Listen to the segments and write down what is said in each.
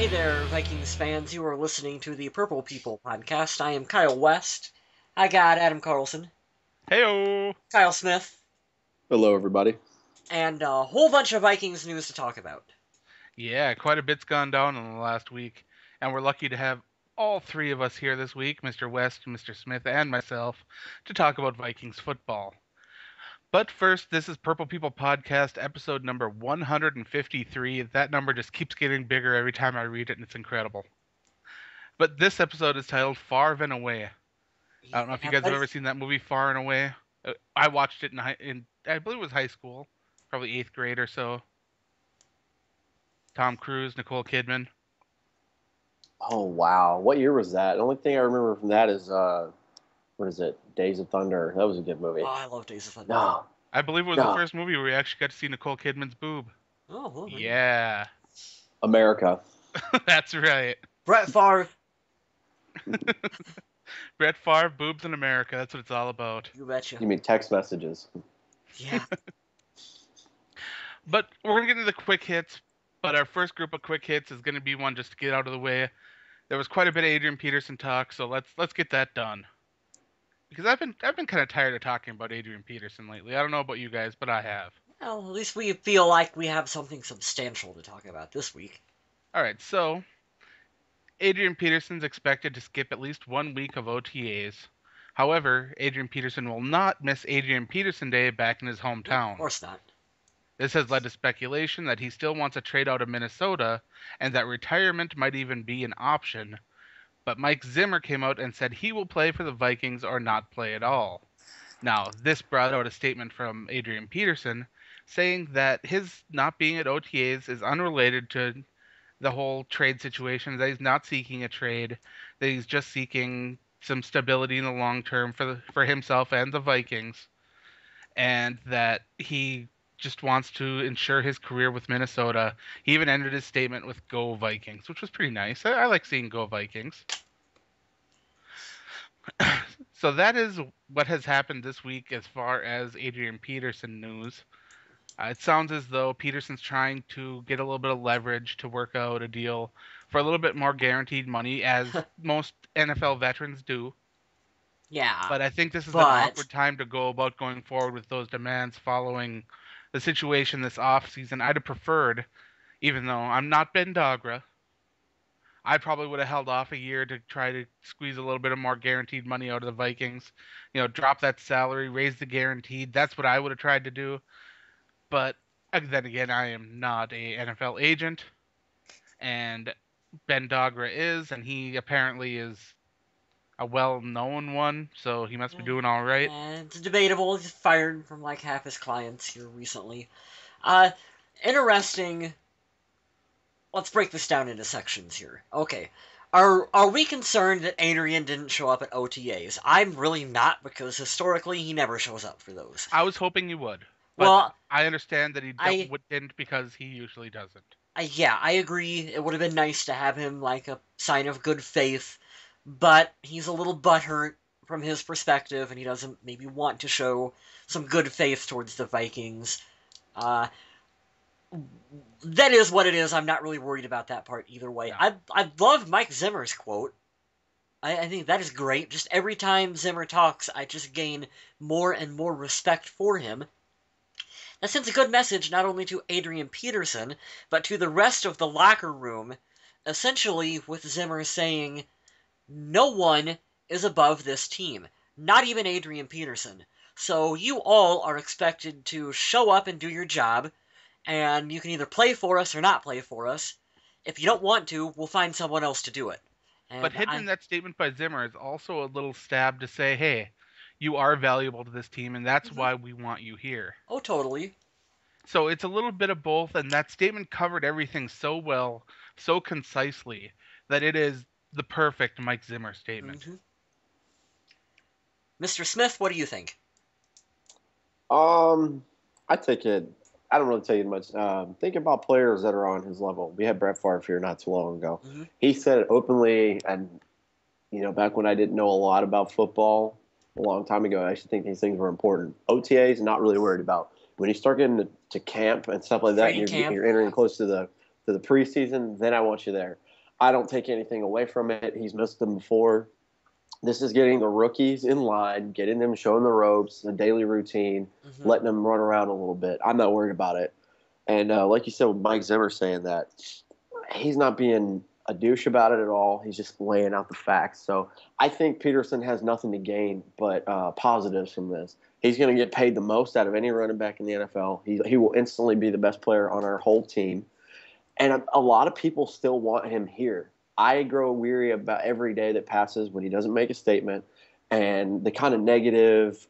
Hey there, Vikings fans. You are listening to the Purple People podcast. I am Kyle West. I got Adam Carlson, Heyo! Kyle Smith, Hello, everybody. and a whole bunch of Vikings news to talk about. Yeah, quite a bit's gone down in the last week, and we're lucky to have all three of us here this week, Mr. West, Mr. Smith, and myself, to talk about Vikings football. But first, this is Purple People Podcast, episode number 153. That number just keeps getting bigger every time I read it, and it's incredible. But this episode is titled Far and Away. I don't know if you guys have ever seen that movie, Far and Away. I watched it in I believe it was high school, probably 8th grade or so. Tom Cruise, Nicole Kidman. Oh, wow. What year was that? The only thing I remember from that is, what is it? Days of Thunder. That was a good movie. Oh, I love Days of Thunder. No. I believe it was the first movie where we actually got to see Nicole Kidman's boob. Oh, well, Yeah. America. That's right. Brett Favre. Brett Favre, boobs in America. That's what it's all about. You betcha. You mean text messages? Yeah. But we're going to get into the quick hits. But our first group of quick hits is going to be one just to get out of the way. There was quite a bit of Adrian Peterson talk, so let's get that done. Because I've been kind of tired of talking about Adrian Peterson lately. I don't know about you guys, but I have. Well, at least we feel like we have something substantial to talk about this week. All right, so Adrian Peterson's expected to skip at least 1 week of OTAs. However, Adrian Peterson will not miss Adrian Peterson Day back in his hometown. Of course not. This has led to speculation that he still wants a trade out of Minnesota and that retirement might even be an option. But Mike Zimmer came out and said he will play for the Vikings or not play at all. Now, this brought out a statement from Adrian Peterson saying that his not being at OTAs is unrelated to the whole trade situation, that he's not seeking a trade, that he's just seeking some stability in the long term for himself and the Vikings, and that he just wants to ensure his career with Minnesota. He even ended his statement with "Go Vikings," which was pretty nice. I like seeing "Go Vikings." So that is what has happened this week as far as Adrian Peterson news. It sounds as though Peterson's trying to get a little bit of leverage to work out a deal for a little bit more guaranteed money, as most NFL veterans do. Yeah. But I think this is an awkward time to go about going forward with those demands following the situation this offseason. I'd have preferred, even though I'm not Ben Dogra, I probably would have held off a year to try to squeeze a little bit of more guaranteed money out of the Vikings. Drop that salary, raise the guaranteed. That's what I would have tried to do. But then again, I am not a NFL agent, and Ben Dogra is, and he apparently is a well-known one, so he must be doing all right. It's debatable. He's fired from like half his clients here recently. Interesting. Let's break this down into sections here. Okay. Are we concerned that Adrian didn't show up at OTAs? I'm really not, because historically he never shows up for those. I was hoping you would. But well, I understand that he didn't because he usually doesn't. Yeah, I agree. It would have been nice to have him like a sign of good faith, but he's a little butthurt from his perspective, and he doesn't maybe want to show some good faith towards the Vikings. That is what it is. I'm not really worried about that part either way. No. I love Mike Zimmer's quote. I think that is great. Just every time Zimmer talks, I just gain more and more respect for him. That sends a good message not only to Adrian Peterson, but to the rest of the locker room, essentially with Zimmer saying, no one is above this team, not even Adrian Peterson. So you all are expected to show up and do your job, and you can either play for us or not play for us. If you don't want to, we'll find someone else to do it. But hidden in that statement by Zimmer is also a little stab to say, hey, you are valuable to this team, and that's why we want you here. Oh, totally. So it's a little bit of both, and that statement covered everything so well, so concisely, that it is the perfect Mike Zimmer statement. Mm-hmm. Mr. Smith, what do you think? I take it. I don't really tell you much. Think about players that are on his level. We had Brett Favre here not too long ago. Mm-hmm. He said it openly, and back when I didn't know a lot about football, a long time ago, I actually think these things were important. OTAs, not really worried about. When you start getting to camp and stuff like that, and you're entering close to the preseason, then I want you there. I don't take anything away from it. He's missed them before. This is getting the rookies in line, getting them showing the ropes, the daily routine, letting them run around a little bit. I'm not worried about it. And like you said with Mike Zimmer saying that, he's not being a douche about it at all. He's just laying out the facts. So I think Peterson has nothing to gain but positives from this. He's going to get paid the most out of any running back in the NFL. He will instantly be the best player on our whole team. And a lot of people still want him here. I grow weary about every day that passes when he doesn't make a statement, and the kind of negative,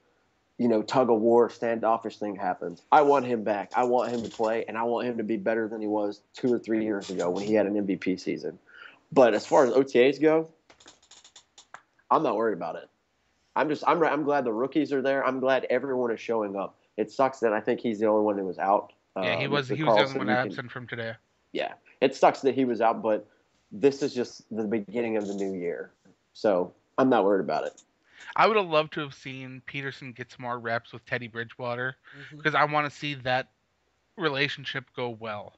tug of war, standoffish thing happens. I want him back. I want him to play, and I want him to be better than he was 2 or 3 years ago when he had an MVP season. But as far as OTAs go, I'm not worried about it. I'm glad the rookies are there. I'm glad everyone is showing up. It sucks that I think he's the only one who was out. Yeah, he was the only one absent from today. Yeah, it sucks that he was out, but this is just the beginning of the new year. So I'm not worried about it. I would have loved to have seen Peterson get some more reps with Teddy Bridgewater because I want to see that relationship go well.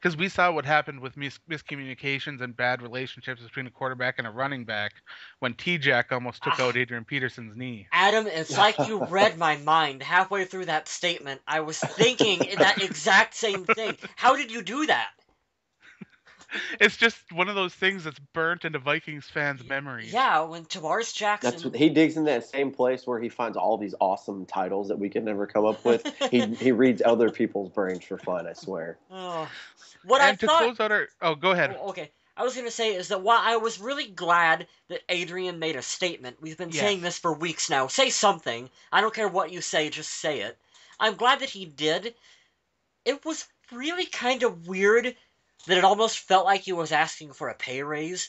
Because we saw what happened with miscommunications and bad relationships between a quarterback and a running back when T-Jack almost took out Adrian Peterson's knee. Adam, it's like you read my mind halfway through that statement. I was thinking that exact same thing. How did you do that? It's just one of those things that's burnt into Vikings fans' memories. Yeah, when Tavares Jackson... He digs in that same place where he finds all these awesome titles that we can never come up with. he reads other people's brains for fun, I swear. Oh. Close out our... Oh, go ahead. Oh, okay. I was going to say is that while I was really glad that Adrian made a statement, we've been saying this for weeks now. Say something. I don't care what you say, just say it. I'm glad that he did. It was really kind of weird that it almost felt like he was asking for a pay raise.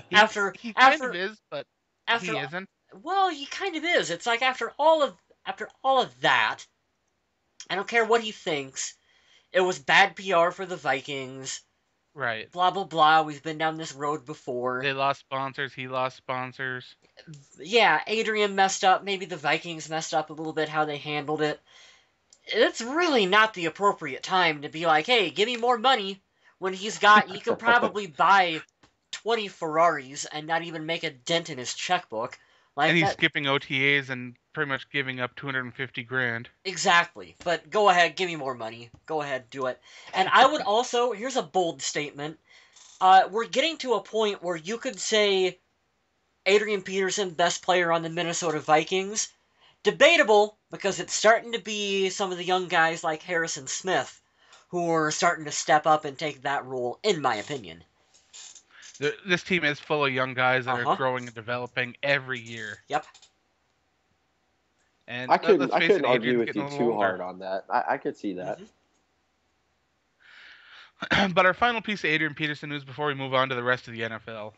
He kind of is, but he isn't. Well, he kind of is. It's like after all of that, I don't care what he thinks. It was bad PR for the Vikings. Right. Blah, blah, blah. We've been down this road before. They lost sponsors. He lost sponsors. Yeah, Adrian messed up. Maybe the Vikings messed up a little bit how they handled it. It's really not the appropriate time to be like, hey, give me more money when he could probably buy 20 Ferraris and not even make a dent in his checkbook. And he's skipping OTAs and pretty much giving up $250,000. Exactly. But go ahead, give me more money. Go ahead, do it. And I would also, here's a bold statement. We're getting to a point where you could say Adrian Peterson, best player on the Minnesota Vikings. Debatable, because it's starting to be some of the young guys like Harrison Smith who are starting to step up and take that role, in my opinion. This team is full of young guys that are growing and developing every year. Yep. And I couldn't argue with you too hard on that. I could see that. But our final piece of Adrian Peterson news before we move on to the rest of the NFL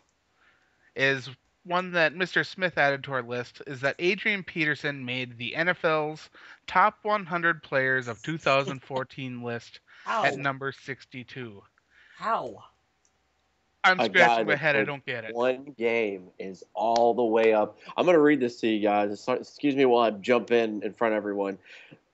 is one that Mr. Smith added to our list, is that Adrian Peterson made the NFL's top 100 players of 2014 list at number 62. How? I'm scratching my head. I don't get it. One game is all the way up. I'm going to read this to you guys. Excuse me while I jump in front of everyone.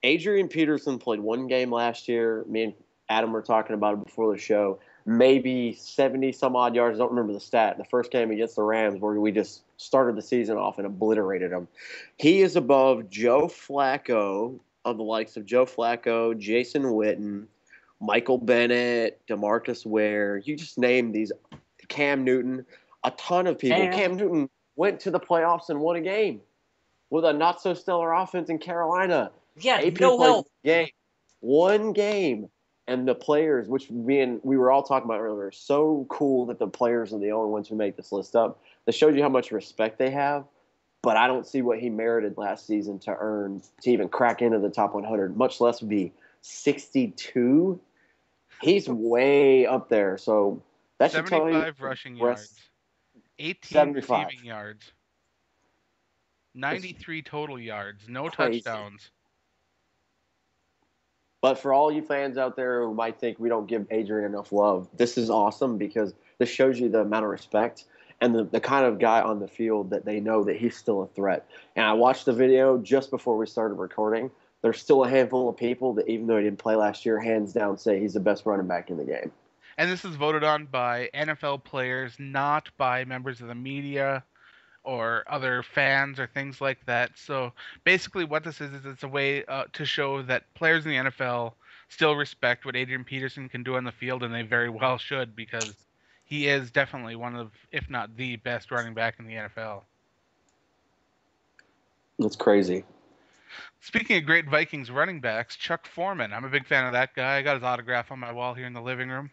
Adrian Peterson played one game last year. Me and Adam were talking about it before the show. Maybe 70-some-odd yards. I don't remember the stat. The first game against the Rams where we just started the season off and obliterated them. He is above Joe Flacco, of the likes of Joe Flacco, Jason Witten, Michael Bennett, DeMarcus Ware. You just named these. Cam Newton, a ton of people. Cam Newton went to the playoffs and won a game with a not-so-stellar offense in Carolina. Yeah, no help. One game. And the players, which we were all talking about earlier, so cool that the players are the only ones who make this list up. That shows you how much respect they have. But I don't see what he merited last season to even crack into the top 100, much less be 62. He's way up there. So that should tell you 75 rushing yards, 18 receiving yards, 93 total yards, no touchdowns. But for all you fans out there who might think we don't give Adrian enough love, this is awesome because this shows you the amount of respect and the kind of guy on the field that they know that he's still a threat. And I watched the video just before we started recording. There's still a handful of people that, even though he didn't play last year, hands down say he's the best running back in the game. And this is voted on by NFL players, not by members of the media or other fans or things like that. So basically, what this is it's a way to show that players in the NFL still respect what Adrian Peterson can do on the field, and they very well should, because he is definitely one of, if not the best running back in the NFL. That's crazy. Speaking of great Vikings running backs, Chuck Foreman. I'm a big fan of that guy. I got his autograph on my wall here in the living room.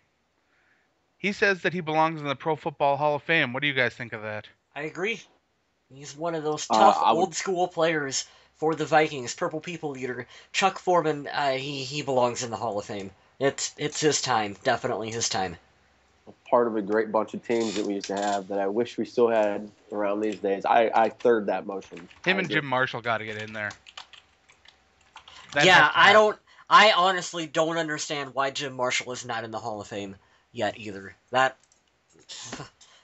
He says that he belongs in the Pro Football Hall of Fame. What do you guys think of that? I agree. He's one of those tough, old school players for the Vikings. Purple People Eater. Chuck Foreman, he belongs in the Hall of Fame. It's his time. Definitely his time. Part of a great bunch of teams that we used to have that I wish we still had around these days. I third that motion. Him and Jim Marshall got to get in there. I honestly don't understand why Jim Marshall is not in the Hall of Fame yet either.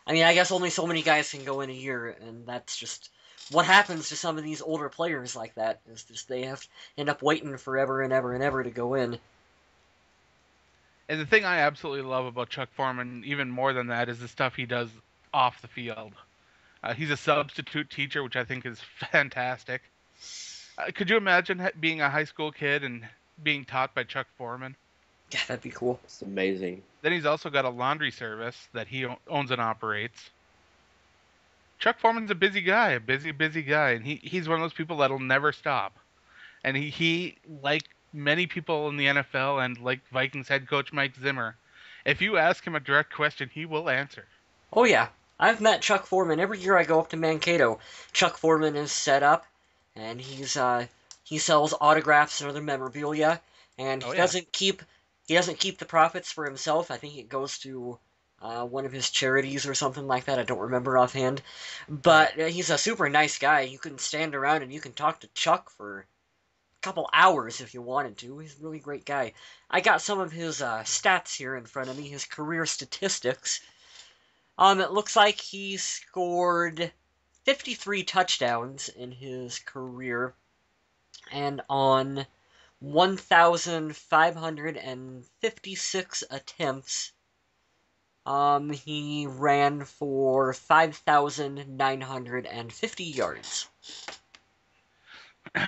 I mean, I guess only so many guys can go in a year, and that's just what happens to some of these older players like that. Is just they have to end up waiting forever and ever and ever to go in. And the thing I absolutely love about Chuck Foreman, even more than that, is the stuff he does off the field. He's a substitute teacher, which I think is fantastic. Could you imagine being a high school kid and being taught by Chuck Foreman? Yeah, that'd be cool. It's amazing. Then he's also got a laundry service that he owns and operates. Chuck Foreman's a busy guy, busy guy, and he's one of those people that'll never stop. And he like many people in the NFL and like Vikings head coach Mike Zimmer, if you ask him a direct question, he will answer. Oh yeah, I've met Chuck Foreman. Every year I go up to Mankato, Chuck Foreman is set up, and he sells autographs and other memorabilia, and he doesn't keep the profits for himself. I think it goes to one of his charities or something like that. I don't remember offhand, but he's a super nice guy. You can stand around and you can talk to Chuck for a couple hours if you wanted to. He's a really great guy. I got some of his stats here in front of me, his career statistics. It looks like he scored 53 touchdowns in his career, and on 1,556 attempts, he ran for 5,950 yards.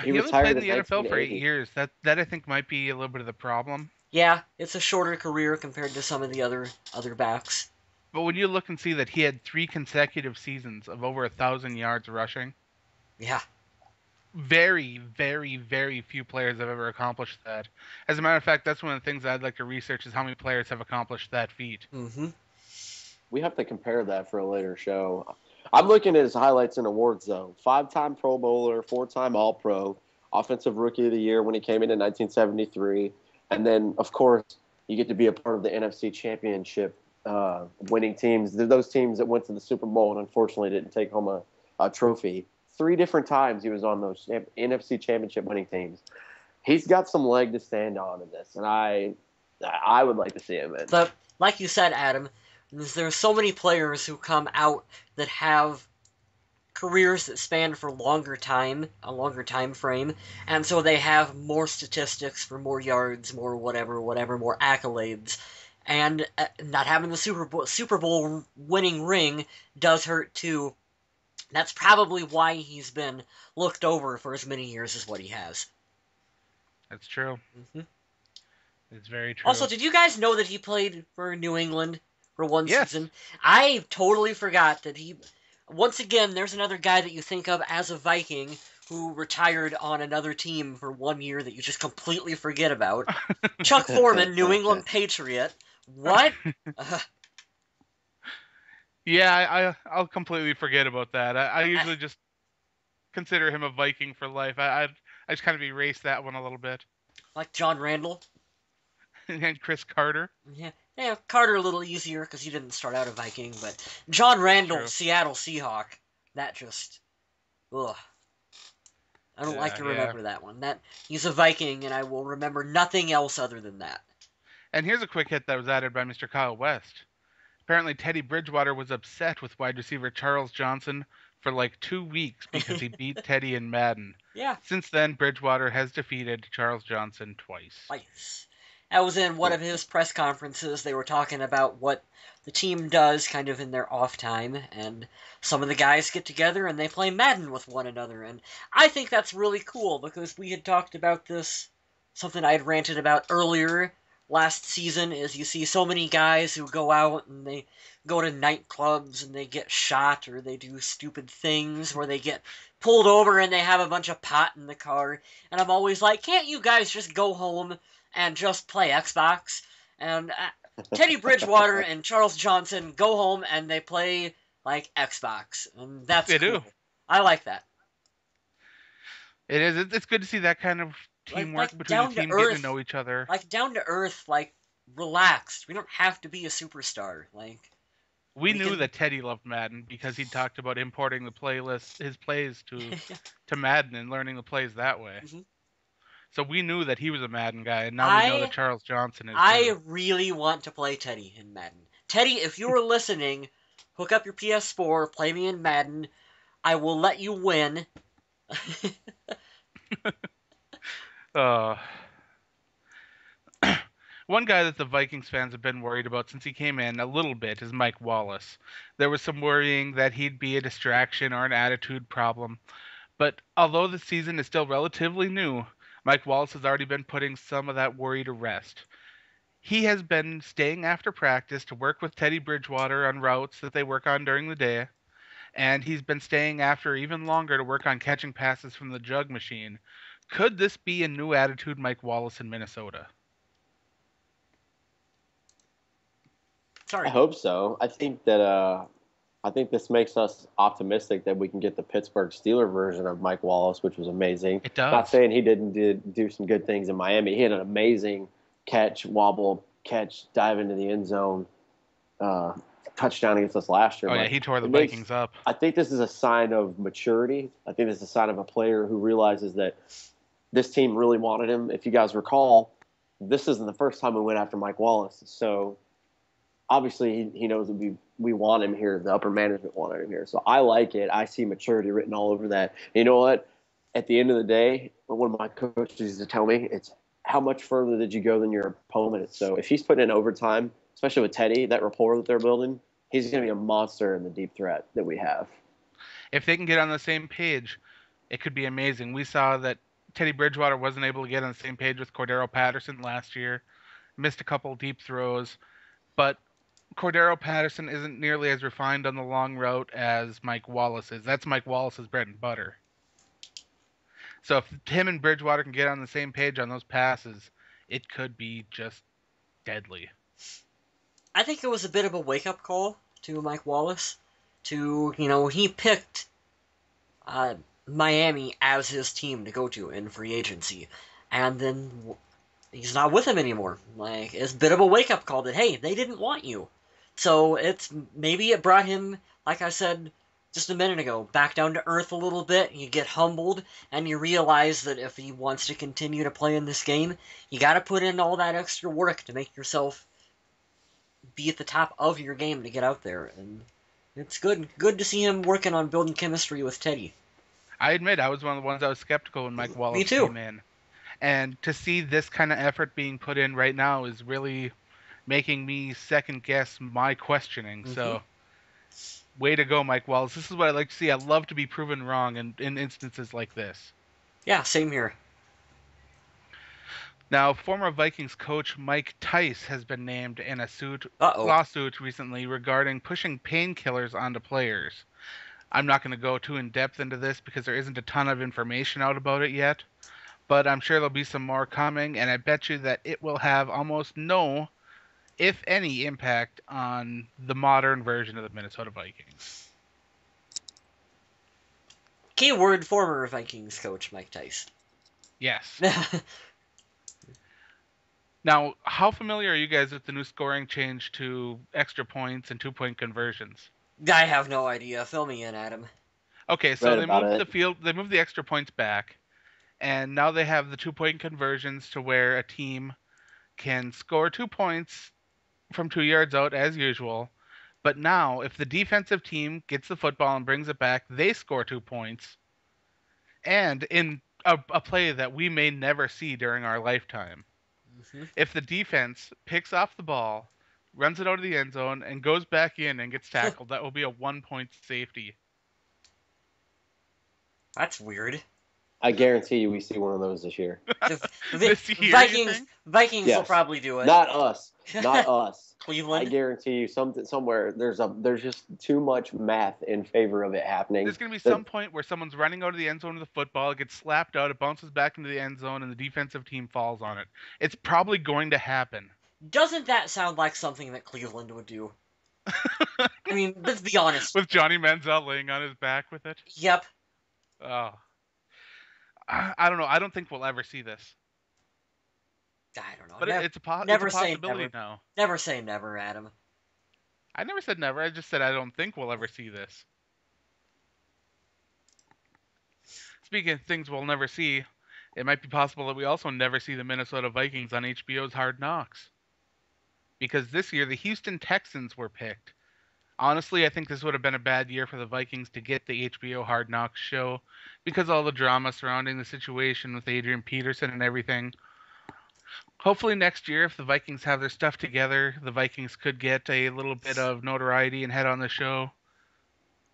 He only played in the NFL for 8 years. That I think might be a little bit of the problem. Yeah, it's a shorter career compared to some of the other backs. But when you look and see that he had 3 consecutive seasons of over 1,000 yards rushing. Yeah. Very, very, very few players have ever accomplished that. As a matter of fact, that's one of the things I'd like to research is how many players have accomplished that feat. Mm-hmm. We have to compare that for a later show. I'm looking at his highlights and awards, though. 5-time Pro Bowler, 4-time All-Pro, Offensive Rookie of the Year when he came in 1973. And then, of course, you get to be a part of the NFC Championship winning teams. They're those teams that went to the Super Bowl and unfortunately didn't take home a trophy. 3 different times he was on those NFC Championship winning teams. He's got some leg to stand on in this, and I would like to see him in. But like you said, Adam, there's so many players who come out that have careers that span for a longer time frame, and so they have more statistics for more yards, more whatever, more accolades. And not having the Super Bowl winning ring does hurt too. That's probably why he's been looked over for as many years as what he has. That's true. Mm-hmm. It's very true. Also, did you guys know that he played for New England for one season? Yes. I totally forgot that he... Once again, there's another guy that you think of as a Viking who retired on another team for 1 year that you just completely forget about. Chuck Foreman, New England Patriot. What? Yeah, I'll completely forget about that. I usually just consider him a Viking for life. I just kind of erase that one a little bit. Like John Randall? And Chris Carter? Yeah, Carter a little easier because he didn't start out a Viking, but John Randall, True. Seattle Seahawk, that just... Ugh. I don't like to remember that one. He's a Viking, and I will remember nothing else other than that. And here's a quick hit that was added by Mr. Kyle West. Apparently, Teddy Bridgewater was upset with wide receiver Charles Johnson for like 2 weeks because he beat Teddy in Madden. Yeah. Since then, Bridgewater has defeated Charles Johnson twice. That was in one of his press conferences. They were talking about what the team does kind of in their off time, and some of the guys get together and they play Madden with one another. And I think that's really cool because we had talked about this, something I had ranted about earlier last season, is you see so many guys who go out and they go to nightclubs and they get shot or they do stupid things or they get pulled over and they have a bunch of pot in the car. And I'm always like, can't you guys just go home and just play Xbox? And Teddy Bridgewater and Charles Johnson go home and they play like Xbox, and that's They cool. do. I like that. It is. It's good to see that kind of teamwork Like between the down to team getting to earth, know each other. like down to earth, like relaxed. We don't have to be a superstar. Like We we knew can. that Teddy loved Madden because he talked about importing his plays to Madden and learning the plays that way. Mhm. So we knew that he was a Madden guy, and now we know that I Charles Johnson is I too. really want to play Teddy in Madden. Teddy, if you are listening, hook up your PS4, play me in Madden. I will let you win. Uh, One guy that the Vikings fans have been worried about since he came in a little bit is Mike Wallace. There was some worrying that he'd be a distraction or an attitude problem. But although the season is still relatively new, Mike Wallace has already been putting some of that worry to rest. He has been staying after practice to work with Teddy Bridgewater on routes that they work on during the day, and he's been staying after even longer to work on catching passes from the jug machine. Could this be a new attitude Mike Wallace in Minnesota? I Sorry. hope so. I think this makes us optimistic that we can get the Pittsburgh Steeler version of Mike Wallace, which was amazing. It Not does. saying he didn't do some good things in Miami. He had an amazing catch, wobble catch, dive into the end zone, uh, touchdown against us last year. Oh yeah, But he tore the it makes, Vikings up. I think this is a sign of maturity. I think this is a sign of a player who realizes that this team really wanted him. If you guys recall, this isn't the first time we went after Mike Wallace. So obviously he knows that we want him here. The upper management wanted him here. So I like it. I see maturity written all over that. You know what? At the end of the day, one of my coaches used to tell me, it's how much further did you go than your opponent? So if he's putting in overtime, especially with Teddy, that rapport that they're building, he's going to be a monster in the deep threat that we have. If they can get on the same page, it could be amazing. We saw that Teddy Bridgewater wasn't able to get on the same page with Cordero Patterson last year, missed a couple deep throws, but Cordero Patterson isn't nearly as refined on the long route as Mike Wallace is. That's Mike Wallace's bread and butter. So if him and Bridgewater can get on the same page on those passes, it could be just deadly. I think it was a bit of a wake-up call to Mike Wallace. He picked Miami as his team to go to in free agency, and then he's not with them anymore. Like, it's a bit of a wake-up call that, hey, they didn't want you. So maybe it brought him, like I said just a minute ago, back down to earth a little bit. You get humbled, and you realize that if he wants to continue to play in this game, you got to put in all that extra work to make yourself be at the top of your game to get out there. And it's good to see him working on building chemistry with Teddy. I admit I was one of the ones that was skeptical when Mike Me Wallace too. came in. And to see this kind of effort being put in right now is really making me second guess my questioning. So, way to go, Mike Wallace. This is what I like to see. I love to be proven wrong in instances like this. Yeah, same here. Now, former Vikings coach Mike Tice has been named in a lawsuit recently regarding pushing painkillers onto players. I'm not going to go too in depth into this because there isn't a ton of information out about it yet, but I'm sure there'll be some more coming, and I bet you that it will have almost no, if any, impact on the modern version of the Minnesota Vikings. Keyword former Vikings coach Mike Tice. Yes. Now, how familiar are you guys with the new scoring change to extra points and 2-point conversions? I have no idea. Fill me in, Adam. Okay, so Read about it. they moved the extra points back, and now they have the 2-point conversions to where a team can score 2 points from 2 yards out as usual. But now, if the defensive team gets the football and brings it back, they score 2 points. And in a play that we may never see during our lifetime. If the defense picks off the ball, runs it out of the end zone, and goes back in and gets tackled, that will be a 1-point safety. That's weird. I guarantee you we see one of those this year. This year, Vikings Yes. will probably do it. Not us. Not us. Cleveland. I guarantee you somewhere there's just too much math in favor of it happening. There's going to be some point where someone's running out of the end zone of the football, it gets slapped out, it bounces back into the end zone, and the defensive team falls on it. It's probably going to happen. Doesn't that sound like something that Cleveland would do? I mean, let's be honest. With Johnny Manziel laying on his back with it? Yep. Oh. I don't know. I don't think we'll ever see this. I don't know. But it's a never possibility say never. now. Never say never, Adam. I never said never. I just said I don't think we'll ever see this. Speaking of things we'll never see, it might be possible that we also never see the Minnesota Vikings on HBO's Hard Knocks. Because this year, the Houston Texans were picked. Honestly, I think this would have been a bad year for the Vikings to get the HBO Hard Knocks show because all the drama surrounding the situation with Adrian Peterson and everything. Hopefully next year, if the Vikings have their stuff together, the Vikings could get a little bit of notoriety and head on the show.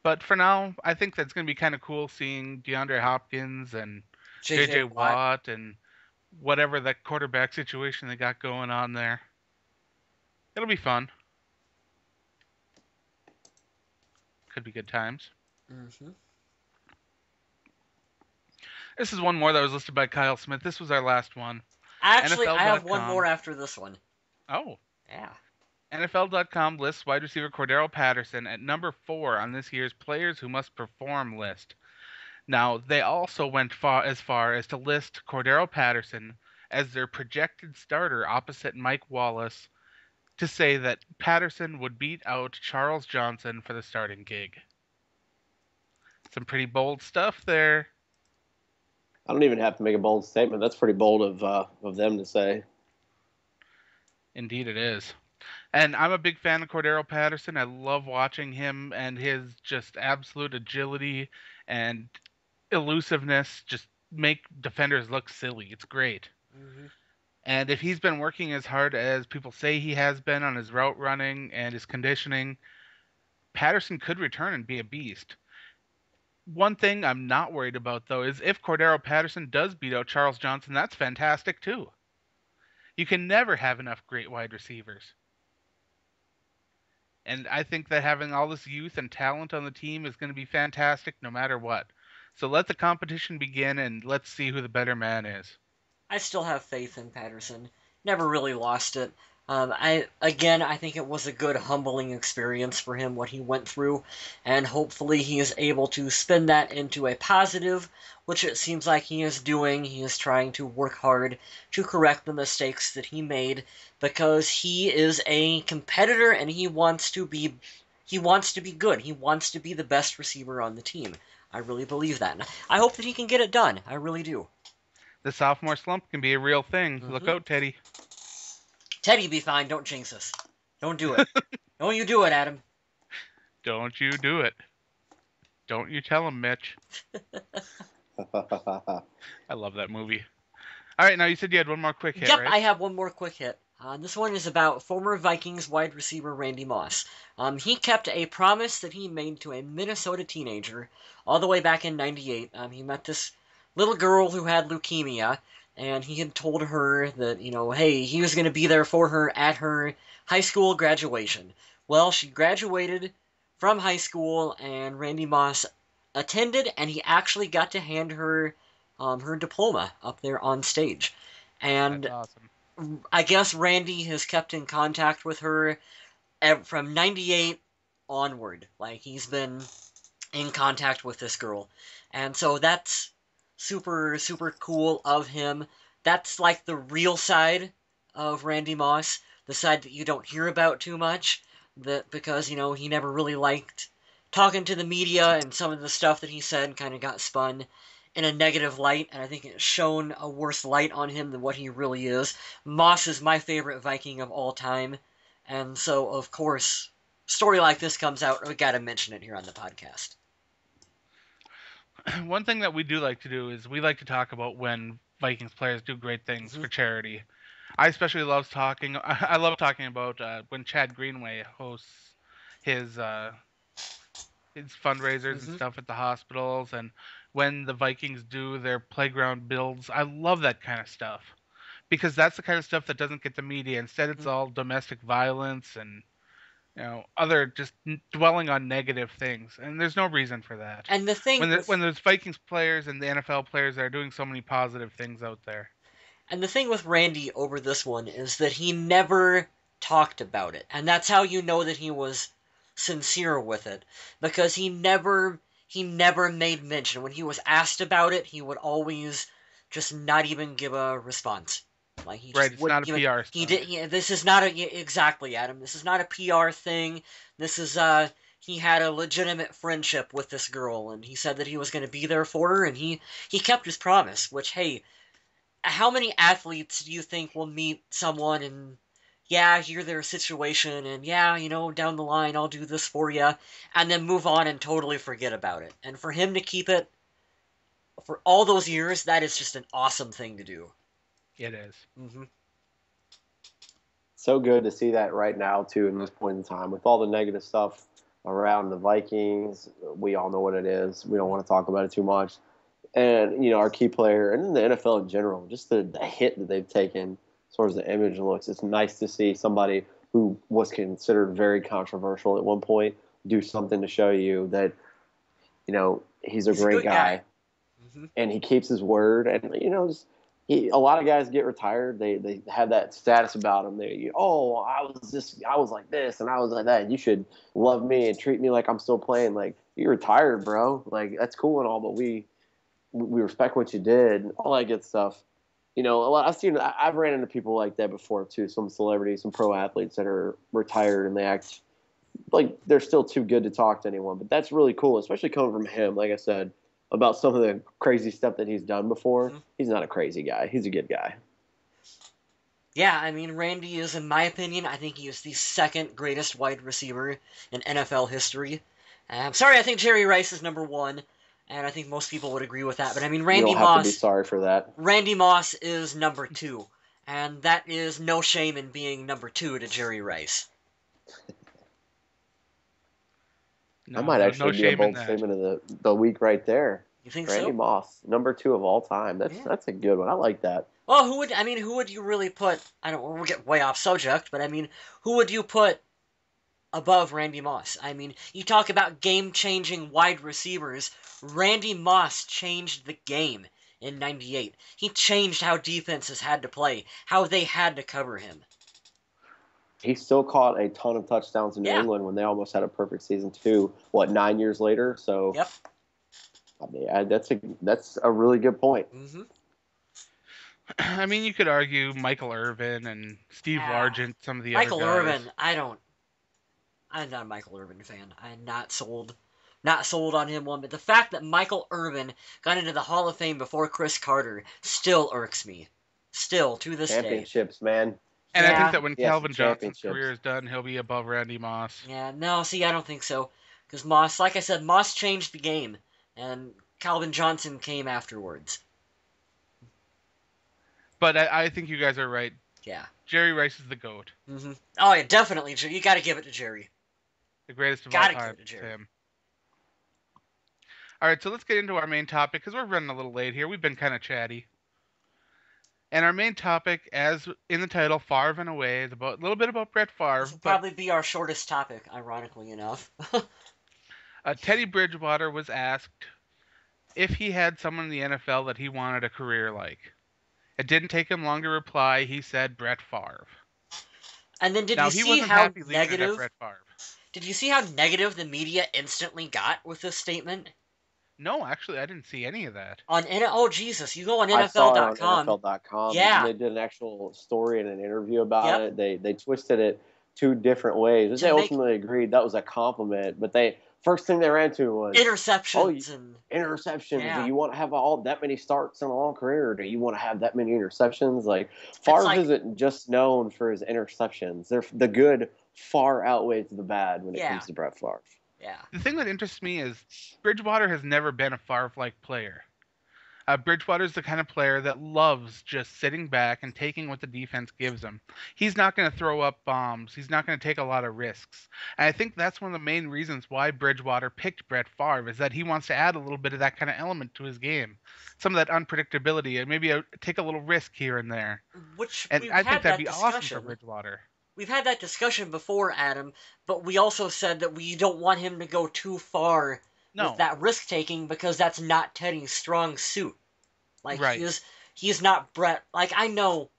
But for now, I think that's going to be kind of cool seeing DeAndre Hopkins and J.J. Watt and whatever that quarterback situation they got going on there. It'll be fun. Could be good times. Mm-hmm. This is one more that was listed by Kyle Smith. This was our last one. Actually, NFL.com. I have one more after this one. Oh. Yeah. NFL.com lists wide receiver Cordero Patterson at number 4 on this year's Players Who Must Perform list. Now, they also went as far as to list Cordero Patterson as their projected starter opposite Mike Wallace to say that Patterson would beat out Charles Johnson for the starting gig. Some pretty bold stuff there. I don't even have to make a bold statement. That's pretty bold of them to say. Indeed it is. And I'm a big fan of Cordero Patterson. I love watching him and his just absolute agility and elusiveness just make defenders look silly. It's great. Mm-hmm. And if he's been working as hard as people say he has been on his route running and his conditioning, Patterson could return and be a beast. One thing I'm not worried about, though, is if Cordero Patterson does beat out Charles Johnson, that's fantastic, too. You can never have enough great wide receivers. And I think that having all this youth and talent on the team is going to be fantastic no matter what. So let the competition begin, and let's see who the better man is. I still have faith in Patterson. Never really lost it. I think it was a good, humbling experience for him, what he went through, and hopefully he is able to spin that into a positive, which it seems like he is doing. He is trying to work hard to correct the mistakes that he made, because he is a competitor and he wants to be good. He wants to be the best receiver on the team. I really believe that. And I hope that he can get it done. I really do. The sophomore slump can be a real thing. Mm-hmm. Look out, Teddy. Teddy be fine. Don't jinx us. Don't do it. Don't you do it, Adam. Don't you do it. Don't you tell him, Mitch. I love that movie. All right, now you said you had one more quick hit, Yep, right? I have one more quick hit. This one is about former Vikings wide receiver Randy Moss. He kept a promise that he made to a Minnesota teenager all the way back in '98. He met this little girl who had leukemia, and he had told her that, hey, he was going to be there for her at her high school graduation. Well, she graduated from high school, and Randy Moss attended, and he actually got to hand her her diploma up there on stage. And That's awesome. I guess Randy has kept in contact with her from '98 onward. Like, he's been in contact with this girl. And so that's super, super cool of him. That's like the real side of Randy Moss, the side that you don't hear about too much, because, he never really liked talking to the media, and some of the stuff that he said kind of got spun in a negative light, and I think it shone a worse light on him than what he really is. Moss is my favorite Viking of all time, and so, of course, a story like this comes out, we gotta mention it here on the podcast. One thing that we do like to do is we like to talk about when Vikings players do great things for charity. I especially love talking. I love talking about when Chad Greenway hosts his uh, his fundraisers and Hmm. stuff at the hospitals, and when the Vikings do their playground builds. I love that kind of stuff because that's the kind of stuff that doesn't get the media. Instead, it's all domestic violence and other just dwelling on negative things, and there's no reason for that. And the thing When with there's Vikings players and the NFL players that are doing so many positive things out there. And the thing with Randy over this one is that he never talked about it. And that's how you know that he was sincere with it. Because he never made mention. When he was asked about it, he would always just not even give a response. Like he Right, just it's wouldn't not a even PR he stunt. did this is not a exactly, Adam. This is not a PR thing. This is he had a legitimate friendship with this girl and he said that he was going to be there for her and he kept his promise, which hey, how many athletes do you think will meet someone and yeah, hear their situation and yeah, down the line I'll do this for you and then move on and totally forget about it. And for him to keep it for all those years, that is just an awesome thing to do. It is. Hmm. So good to see that right now too in this point in time with all the negative stuff around the Vikings. We all know what it is. We don't want to talk about it too much. And our key player and the NFL in general, just the hit that they've taken as far as the image looks. It's nice to see somebody who was considered very controversial at one point do something to show you that he's a He's a great good guy. guy Hmm. and he keeps his word. And just, a lot of guys get retired. They have that status about them. I was like this, and I was like that. You should love me and treat me like I'm still playing. Like you're retired, bro. Like that's cool and all, but we respect what you did, all that good stuff. I've ran into people like that before too. Some celebrities, some pro athletes that are retired and they act like they're still too good to talk to anyone. But that's really cool, especially coming from him. Like I said, about some of the crazy stuff that he's done before. Hmm. He's not a crazy guy. He's a good guy. Yeah, I mean, Randy is, in my opinion, I think he is the second greatest wide receiver in NFL history. I'm sorry, I think Jerry Rice is number one, and I think most people would agree with that. But I mean, You Randy don't have to be Moss sorry for that. Randy Moss is number two, and that is no shame in being number two to Jerry Rice. I No, might no, actually no be a shame in bold that. statement of the week right there. You think Randy so? Moss, number 2 of all time. That's Yeah. that's a good one. I like that. Well, who would you really put? I don't. We'll get way off subject, but I mean, who would you put above Randy Moss? I mean, you talk about game-changing wide receivers. Randy Moss changed the game in '98. He changed how defenses had to play, how they had to cover him. He still caught a ton of touchdowns in New Yeah. England when they almost had a perfect season too. 9 years later? So Yep. I mean, that's a really good point. Mm-hmm. I mean, you could argue Michael Irvin and Steve Ah, Largent, some of the other Michael guys. Irvin. I don't. I'm not a Michael Irvin fan. I'm not sold. Not sold on him one, but the fact that Michael Irvin got into the Hall of Fame before Chris Carter still irks me. Still, to this day. Championships, man. And I think Yeah, that when Yes, Calvin Johnson's career championships. is done, he'll be above Randy Moss. yeah, no, see, I don't think so. Because Moss, like I said, Moss changed the game, and Calvin Johnson came afterwards. But I think you guys are right. Yeah. Jerry Rice is the GOAT. Mm-hmm. Oh, yeah, definitely. You gotta give it to Jerry. The greatest of all Gotta give time. it to It's Jerry. him. All right, so let's get into our main topic because we're running a little late here. We've been kind of chatty. And our main topic, as in the title, Favre and Away, is a little bit about Brett Favre. This will But probably be our shortest topic, ironically enough. Teddy Bridgewater was asked if he had someone in the NFL that he wanted a career like. It didn't take him long to reply. He said Brett Favre. And then did Now, you he see wasn't how happy leaving it at negative? Brett Favre. Did you see how negative the media instantly got with this statement? No, actually, I didn't see any of that. Oh Jesus, you go on I saw it on NFL.com. NFL.com. Yeah. They did an actual story and an interview about Yep. it. They twisted it 2 different ways. But To they make ultimately agreed that was a compliment. But first thing they ran to was interceptions and interceptions. Yeah. Do you want to have all that many starts in a long career, or do you want to have that many interceptions? Like Favre like- isn't just known for his interceptions. The good far outweighs the bad when it Yeah. comes to Brett Favre. yeah. The thing that interests me is Bridgewater has never been a Favre-like player. Bridgewater's the kind of player that loves just sitting back and taking what the defense gives him. He's not going to throw up bombs. He's not going to take a lot of risks. And I think that's one of the main reasons why Bridgewater picked Brett Favre is that he wants to add a little bit of that kind of element to his game. Some of that unpredictability and maybe take a little risk here and there. Which And we've I think had that'd that be awesome for discussion. Bridgewater. We've had that discussion before, Adam, but we also said that we don't want him to go too far with No. that risk taking because that's not Teddy's strong suit. Like Right. he's not Brett. Like I know,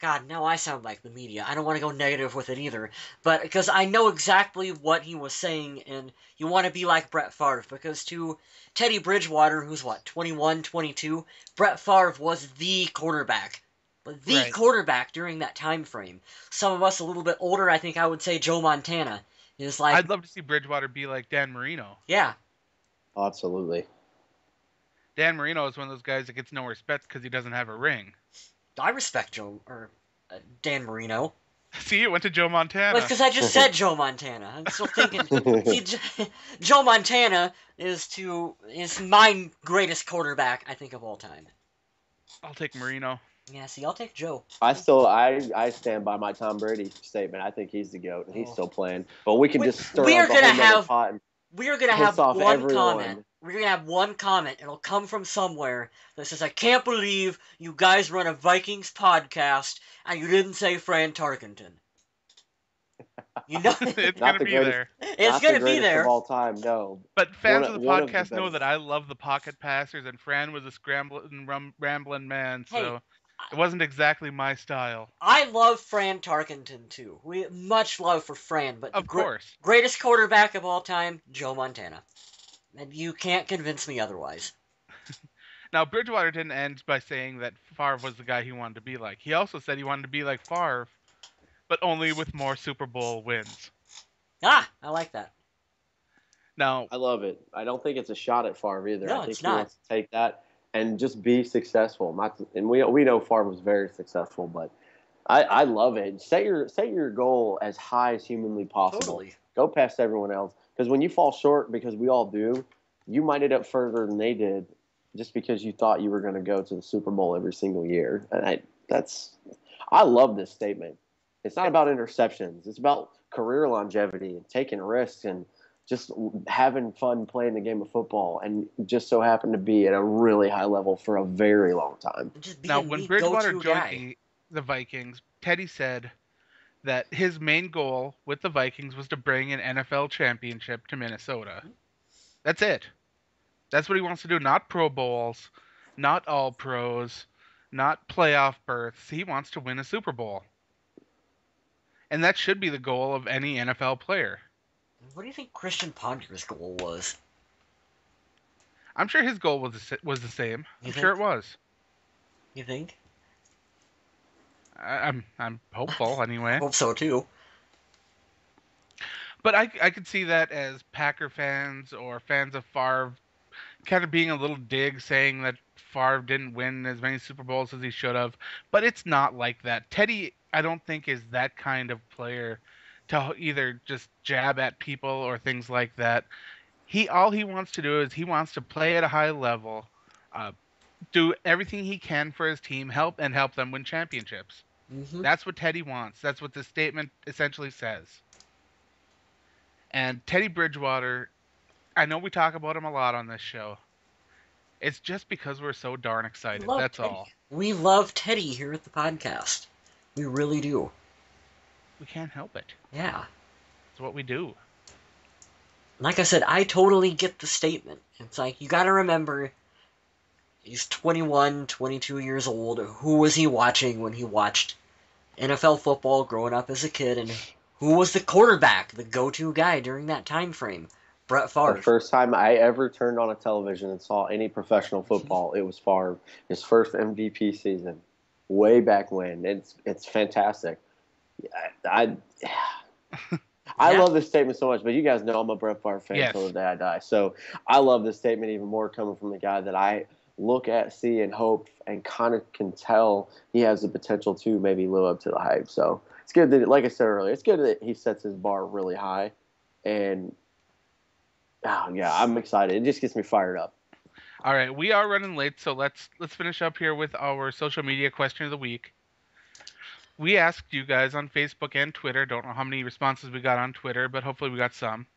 God, now I sound like the media. I don't want to go negative with it either, but because I know exactly what he was saying, and you want to be like Brett Favre because to Teddy Bridgewater, who's what 21, 22, Brett Favre was the quarterback. But the Right. quarterback during that time frame. Some of us a little bit older, I think I would say Joe Montana is like, I'd love to see Bridgewater be like Dan Marino. yeah, Absolutely. Dan Marino is one of those guys that gets no respect because he doesn't have a ring. I respect Dan Marino. See, it went to Joe Montana. Well, because I just said Joe Montana. I'm still thinking. See, Joe Montana is my greatest quarterback, I think, of all time. I'll take Marino. Yeah, see, I'll take Joe. I stand by my Tom Brady statement. I think he's the GOAT, and he's still playing. But we can just stir we are up a gonna whole nother have- pot and We are going to piss have off one everyone. comment. We're going to have one comment. It'll come from somewhere that says, I can't believe you guys run a Vikings podcast and you didn't say Fran Tarkenton. You know, It's Not going to the be greatest- there. it's not going the to be greatest there. of all time. No, But fans One- of the one of the podcast know best. that I love the pocket passers, and Fran was a scrambling, rambling man, Hey, so it wasn't exactly my style. I love Fran Tarkenton too. We much love for Fran, but Of course. greatest quarterback of all time, Joe Montana. And you can't convince me otherwise. Now, Bridgewater didn't end by saying that Favre was the guy he wanted to be like. He also said he wanted to be like Favre, but only with more Super Bowl wins. Ah, I like that. Now, I love it. I don't think it's a shot at Favre either. No, I think it's he not. wants to take that and just be successful. And we know Favre was very successful, but I love it. Set your goal as high as humanly possible. Totally. Go past everyone else, because when you fall short, because we all do, you might end up further than they did, just because you thought you were going to go to the Super Bowl every single year. And I love this statement. It's not about interceptions. It's about career longevity and taking risks and just having fun playing the game of football, and just so happened to be at a really high level for a very long time. Just be now a when neat Bridgewater go-to joined guy. the Vikings, Teddy said that his main goal with the Vikings was to bring an NFL championship to Minnesota. That's it. That's what he wants to do. Not Pro Bowls, not All Pros, not playoff berths. He wants to win a Super Bowl. And that should be the goal of any NFL player. What do you think Christian Ponder's goal was? I'm sure his goal was the same. You I'm sure it think? was. You think? I'm hopeful anyway. Hope so too. But I could see that as Packer fans or fans of Favre kind of being a little dig, saying that Favre didn't win as many Super Bowls as he should have. But it's not like that. Teddy, I don't think, is that kind of player to either just jab at people or things like that. All he wants to do is he wants to play at a high level, do everything he can for his team, help them win championships. Mm-hmm. That's what Teddy wants. That's what the statement essentially says. And Teddy Bridgewater, I know we talk about him a lot on this show. It's just because we're so darn excited. That's Teddy. all. We love Teddy here at the podcast. We really do. We can't help it. Yeah. It's what we do. Like I said, I totally get the statement. It's like, you gotta remember, he's 21, 22 years old. Who was he watching when he watched NFL football growing up as a kid? And who was the quarterback, the go-to guy during that time frame? Brett Favre. The first time I ever turned on a television and saw any professional football, it was Favre. His first MVP season, way back when. It's fantastic. I love this statement so much, but you guys know I'm a Brett Favre fan until the day I die. So I love this statement even more coming from the guy that I look at, see, and hope, and kind of can tell he has the potential to maybe live up to the hype. So it's good that, like I said earlier, it's good that he sets his bar really high. And, yeah, I'm excited. It just gets me fired up. All right, we are running late, so let's finish up here with our social media question of the week. We asked you guys on Facebook and Twitter. Don't know how many responses we got on Twitter, but hopefully we got some.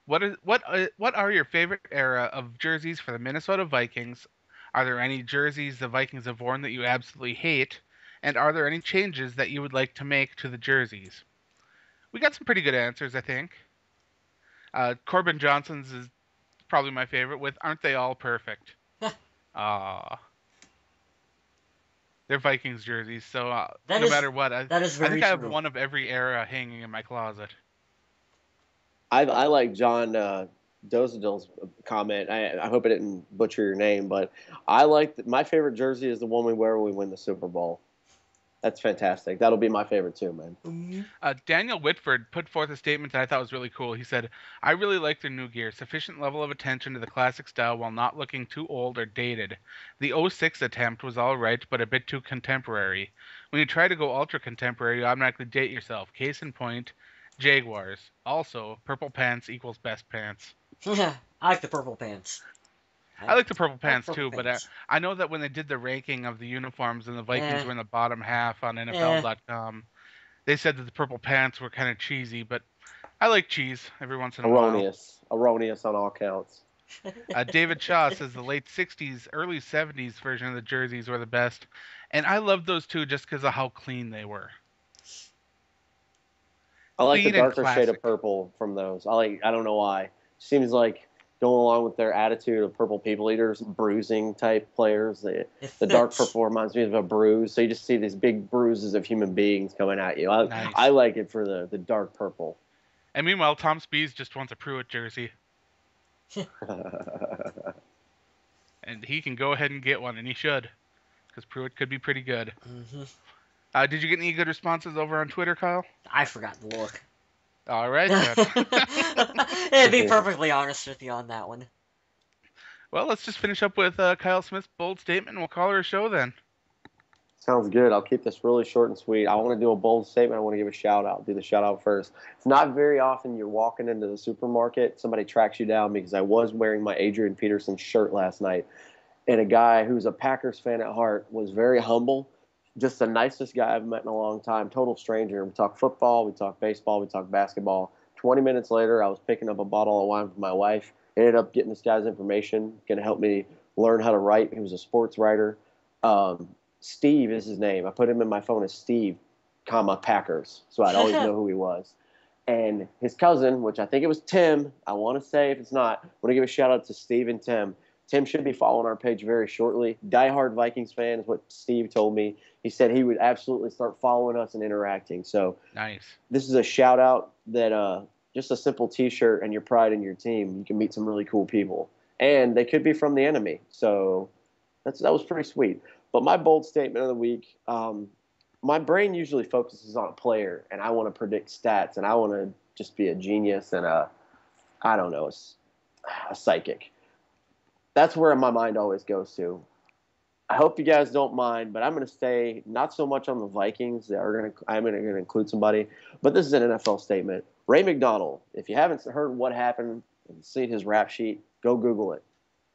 What are your favorite era of jerseys for the Minnesota Vikings? Are there any jerseys the Vikings have worn that you absolutely hate? And are there any changes that you would like to make to the jerseys? We got some pretty good answers, I think. Corbin Johnson's is probably my favorite with "Aren't they all perfect?" Ah, they're Vikings jerseys, so no matter what, that is I very think I have true. one of every era hanging in my closet. I like John Dozadil's comment. I hope I didn't butcher your name, but I like my favorite jersey is the one we wear when we win the Super Bowl. That's fantastic. That'll be my favorite too, man. Daniel Whitford put forth a statement that I thought was really cool. He said, "I really like their new gear. Sufficient level of attention to the classic style while not looking too old or dated. The '06 attempt was all right, but a bit too contemporary. When you try to go ultra contemporary, you automatically date yourself. Case in point, Jaguars. Also, purple pants equals best pants." I like the purple pants. I like the purple I like pants purple too, but pants. I know that when they did the ranking of the uniforms and the Vikings Eh, were in the bottom half on eh. NFL.com, they said that the purple pants were kind of cheesy, but I like cheese every once in a while. Erroneous on all counts. David Shaw says the late 60s, early 70s version of the jerseys were the best, and I loved those too just because of how clean they were. I like the Clean and darker shade of classic. purple from those. I don't know why. Seems like going along with their attitude of purple people eaters, bruising type players. It The dark fits. purple reminds me of a bruise. So you just see these big bruises of human beings coming at you. I Nice. like it for the dark purple. And meanwhile, Tom Spees just wants a Pruitt jersey, and he can go ahead and get one, and he should, because Pruitt could be pretty good. Hmm. Did you get any good responses over on Twitter, Kyle? I forgot to look. All right, then. To be perfectly honest with you on that one. Well, let's just finish up with Kyle Smith's bold statement, and we'll call her a show then. Sounds good. I'll keep this really short and sweet. I want to do a bold statement. I want to give a shout out. Do the shout out first. It's not very often you're walking into the supermarket, somebody tracks you down because I was wearing my Adrian Peterson shirt last night. And a guy who's a Packers fan at heart was very humble, just the nicest guy I've met in a long time, total stranger. We talk football, we talk baseball, we talk basketball. 20 minutes later, I was picking up a bottle of wine for my wife. Ended up getting this guy's information, going to help me learn how to write. He was a sports writer. Steve is his name. I put him in my phone as Steve, comma, Packers, so I'd always know who he was. And his cousin, which I think it was Tim, I want to say if it's not, I want to give a shout out to Steve and Tim. Tim should be following our page very shortly. Diehard Vikings fan is what Steve told me. He said he would absolutely start following us and interacting. So Nice. this is a shout out that just a simple T-shirt and your pride in your team, you can meet some really cool people, and they could be from the enemy. So that was pretty sweet. But my bold statement of the week, my brain usually focuses on a player, and I want to predict stats, and I want to just be a genius and I don't know, a psychic. That's where my mind always goes to. I hope you guys don't mind, but I'm going to stay not so much on the Vikings. I'm going to include somebody, but this is an NFL statement. Ray McDonald. If you haven't heard what happened and seen his rap sheet, go Google it.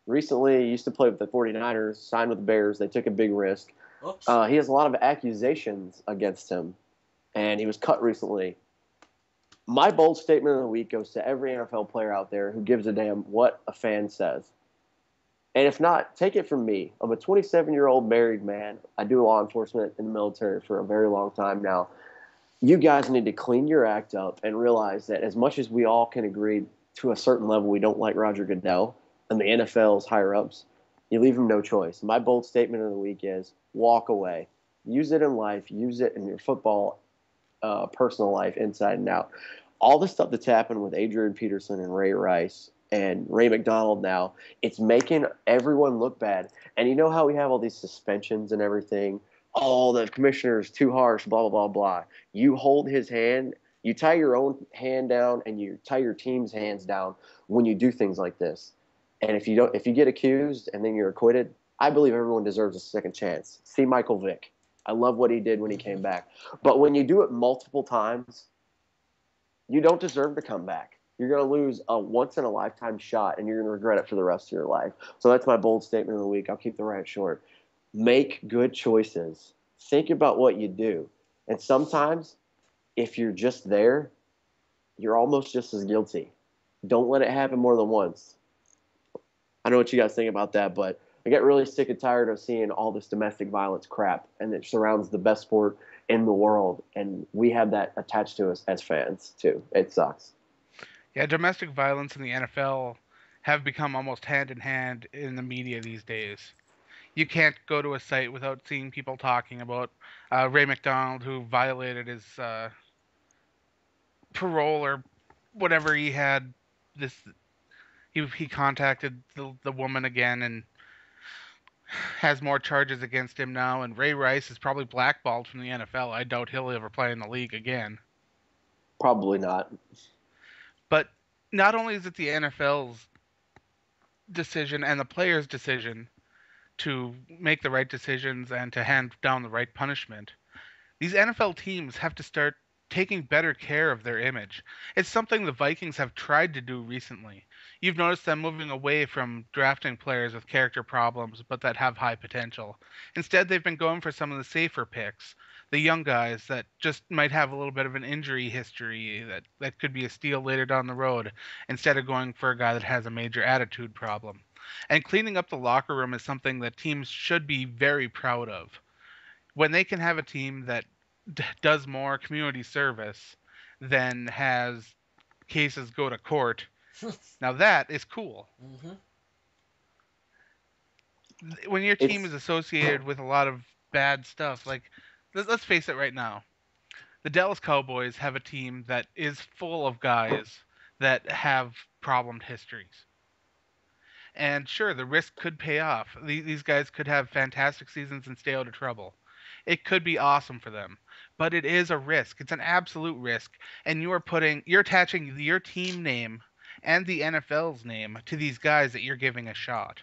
Recently, he used to play with the 49ers, signed with the Bears. They took a big risk. Oops. He has a lot of accusations against him, and he was cut recently. My bold statement of the week goes to every NFL player out there who gives a damn what a fan says. And if not, take it from me. I'm a 27-year-old married man. I do law enforcement in the military for a very long time now. You guys need to clean your act up and realize that as much as we all can agree to a certain level we don't like Roger Goodell and the NFL's higher-ups, you leave him no choice. My bold statement of the week is walk away. Use it in life. Use it in your football personal life inside and out. All the stuff that's happened with Adrian Peterson and Ray Rice and Ray McDonald now, it's making everyone look bad. And you know how we have all these suspensions and everything? Oh, the commissioner's too harsh, blah, blah, blah, blah. You hold his hand, you tie your own hand down, and you tie your team's hands down when you do things like this. And if you get accused and then you're acquitted, I believe everyone deserves a second chance. See Michael Vick. I love what he did when he came back. But when you do it multiple times, you don't deserve to come back. You're going to lose a once-in-a-lifetime shot, and you're going to regret it for the rest of your life. So that's my bold statement of the week. I'll keep the rant short. Make good choices. Think about what you do. And sometimes, if you're just there, you're almost just as guilty. Don't let it happen more than once. I know what you guys think about that, but I get really sick and tired of seeing all this domestic violence crap, and it surrounds the best sport in the world, and we have that attached to us as fans too. It sucks. Yeah, domestic violence in the NFL have become almost hand in hand in the media these days. You can't go to a site without seeing people talking about Ray McDonald, who violated his parole or whatever he had. This he contacted the woman again and has more charges against him now. And Ray Rice is probably blackballed from the NFL. I doubt he'll ever play in the league again. Probably not. But not only is it the NFL's decision and the players' decision to make the right decisions and to hand down the right punishment, these NFL teams have to start taking better care of their image. It's something the Vikings have tried to do recently. You've noticed them moving away from drafting players with character problems but that have high potential. Instead, they've been going for some of the safer picks, the young guys that just might have a little bit of an injury history that could be a steal later down the road, instead of going for a guy that has a major attitude problem. And cleaning up the locker room is something that teams should be very proud of. When they can have a team that does more community service than has cases go to court, now that is cool. Mm-hmm. When your team is associated with a lot of bad stuff, like let's face it right now, the Dallas Cowboys have a team that is full of guys that have problemed histories. And sure, the risk could pay off. These guys could have fantastic seasons and stay out of trouble. It could be awesome for them, but it is a risk. It's an absolute risk, and you're attaching your team name and the NFL's name to these guys that you're giving a shot.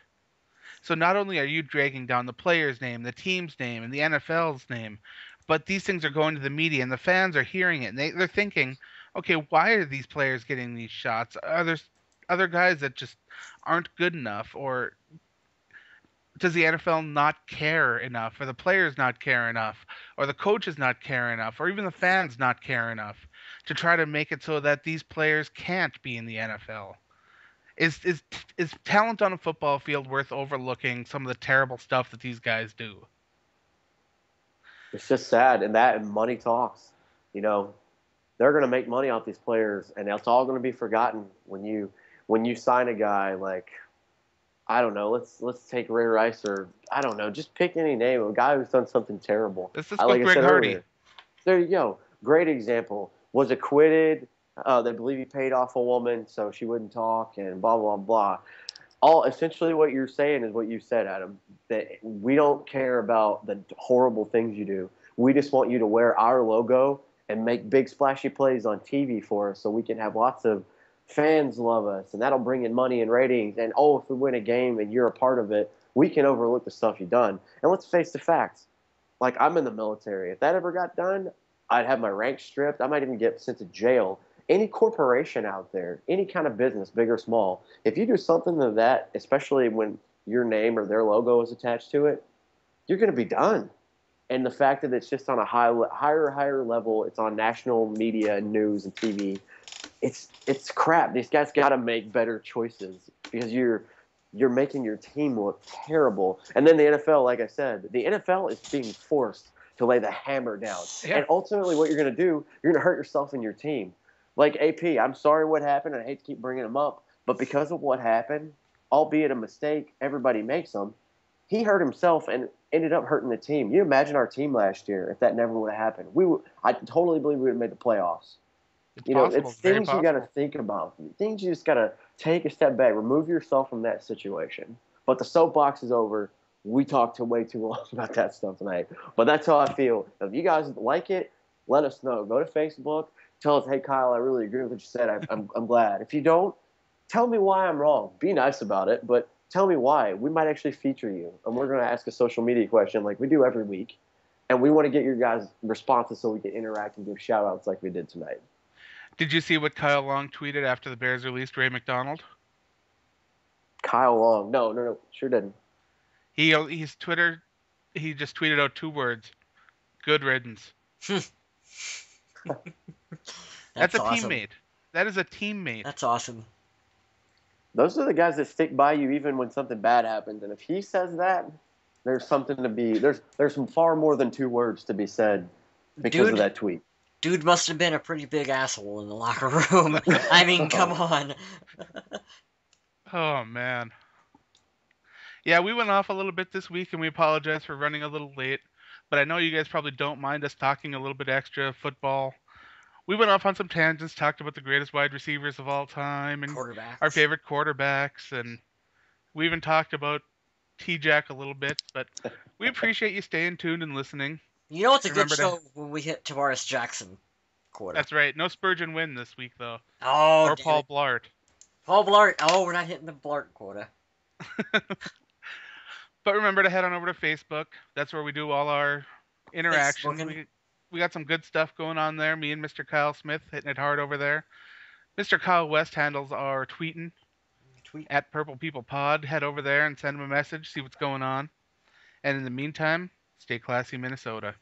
So not only are you dragging down the player's name, the team's name, and the NFL's name, but these things are going to the media, and the fans are hearing it, and they're thinking, okay, why are these players getting these shots? Are there other guys that just aren't good enough, or does the NFL not care enough, or the players not care enough, or the coaches not care enough, or even the fans not care enough to try to make it so that these players can't be in the NFL? Is talent on a football field worth overlooking some of the terrible stuff that these guys do? It's just sad, and money talks. You know, they're going to make money off these players, and it's all going to be forgotten when you sign a guy like, I don't know, let's take Ray Rice, or I don't know, just pick any name, a guy who's done something terrible. Let's just go Greg Hardy. Earlier, there you go, great example. Was acquitted. They believe he paid off a woman so she wouldn't talk, and blah blah blah. All essentially what you're saying is what you said, Adam. That we don't care about the horrible things you do. We just want you to wear our logo and make big splashy plays on TV for us, so we can have lots of fans love us, and that'll bring in money and ratings. And if we win a game and you're a part of it, we can overlook the stuff you've done. And let's face the facts. Like, I'm in the military. If that ever got done, I'd have my rank stripped. I might even get sent to jail. Any corporation out there, any kind of business, big or small, if you do something to that, especially when your name or their logo is attached to it, you're going to be done. And the fact that it's just on a higher level, it's on national media and news and TV, it's crap. These guys got to make better choices, because you're making your team look terrible. And then the NFL, like I said, the NFL is being forced to lay the hammer down. Yeah. And ultimately what you're going to do, you're going to hurt yourself and your team. Like AP, I'm sorry what happened. I hate to keep bringing him up, but because of what happened, albeit a mistake, everybody makes them. He hurt himself and ended up hurting the team. You imagine our team last year if that never would have happened. I totally believe we would have made the playoffs. It's things you got to think about. Things you just got to take a step back, remove yourself from that situation. But the soapbox is over. We talked way too long about that stuff tonight. But that's how I feel. If you guys like it, let us know. Go to Facebook. Tell us, hey, Kyle, I really agree with what you said. I'm glad. If you don't, tell me why I'm wrong. Be nice about it, but tell me why. We might actually feature you. And we're going to ask a social media question like we do every week. And we want to get your guys' responses so we can interact and give shout-outs like we did tonight. Did you see what Kyle Long tweeted after the Bears released Ray McDonald? Kyle Long. No. Sure didn't. He just tweeted out 2 words. Good riddance. That's a awesome. teammate. That is a teammate. That's awesome. Those are the guys that stick by you even when something bad happens. And if he says that, there's something to be there's some far more than 2 words to be said because of that tweet. Dude must have been a pretty big asshole in the locker room. I mean, come on. Oh man. Yeah, we went off a little bit this week, and we apologize for running a little late. But I know you guys probably don't mind us talking a little bit extra football. We went off on some tangents, talked about the greatest wide receivers of all time and our favorite quarterbacks, and we even talked about T-Jack a little bit. But we appreciate you staying tuned and listening. You know what's a good show when we hit Tavares Jackson quarter. That's right. No Spurgeon win this week, though. Oh, or Paul Blart. Paul Blart. Oh, we're not hitting the Blart quota. But remember to head on over to Facebook. That's where we do all our interactions. We got some good stuff going on there. Me and Mr. Kyle Smith hitting it hard over there. Mr. Kyle West handles our tweeting at Purple People Pod. Head over there and send him a message. See what's going on. And in the meantime, stay classy, Minnesota.